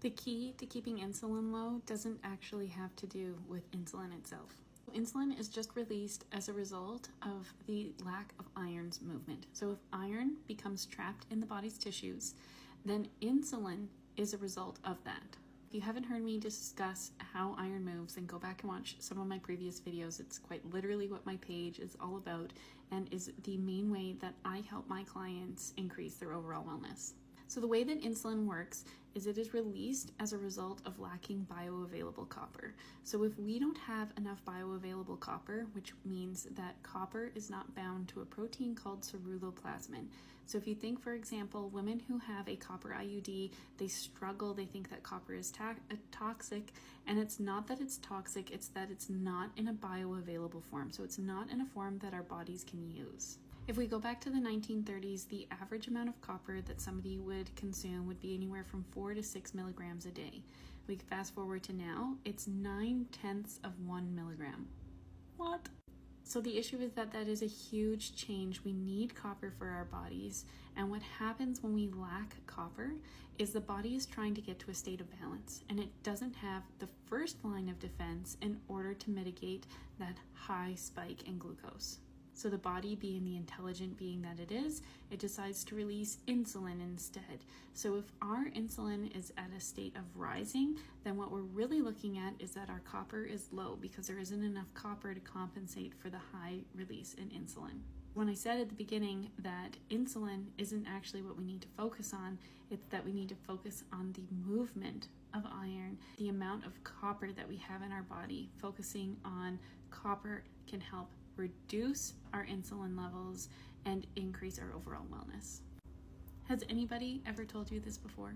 The key to keeping insulin low doesn't actually have to do with insulin itself. Insulin is just released as a result of the lack of iron's movement. So if iron becomes trapped in the body's tissues, then insulin is a result of that. If you haven't heard me discuss how iron moves, then go back and watch some of my previous videos. It's quite literally what my page is all about and is the main way that I help my clients increase their overall wellness. So the way that insulin works is it is released as a result of lacking bioavailable copper. So if we don't have enough bioavailable copper, which means that copper is not bound to a protein called ceruloplasmin. So if you think, for example, women who have a copper IUD, they struggle, they think that copper is toxic, and it's not that it's toxic, it's that it's not in a bioavailable form. So it's not in a form that our bodies can use. If we go back to the 1930s, the average amount of copper that somebody would consume would be anywhere from 4 to 6 milligrams a day. We fast forward to now, it's 9/10 of 1 milligram. What? So the issue is that is a huge change. We need copper for our bodies. And what happens when we lack copper is the body is trying to get to a state of balance, and it doesn't have the first line of defense in order to mitigate that high spike in glucose. So the body, being the intelligent being that it is, it decides to release insulin instead. So if our insulin is at a state of rising, then what we're really looking at is that our copper is low because there isn't enough copper to compensate for the high release in insulin. When I said at the beginning that insulin isn't actually what we need to focus on, it's that we need to focus on the movement of iron, the amount of copper that we have in our body. Focusing on copper can help reduce our insulin levels and increase our overall wellness. Has anybody ever told you this before?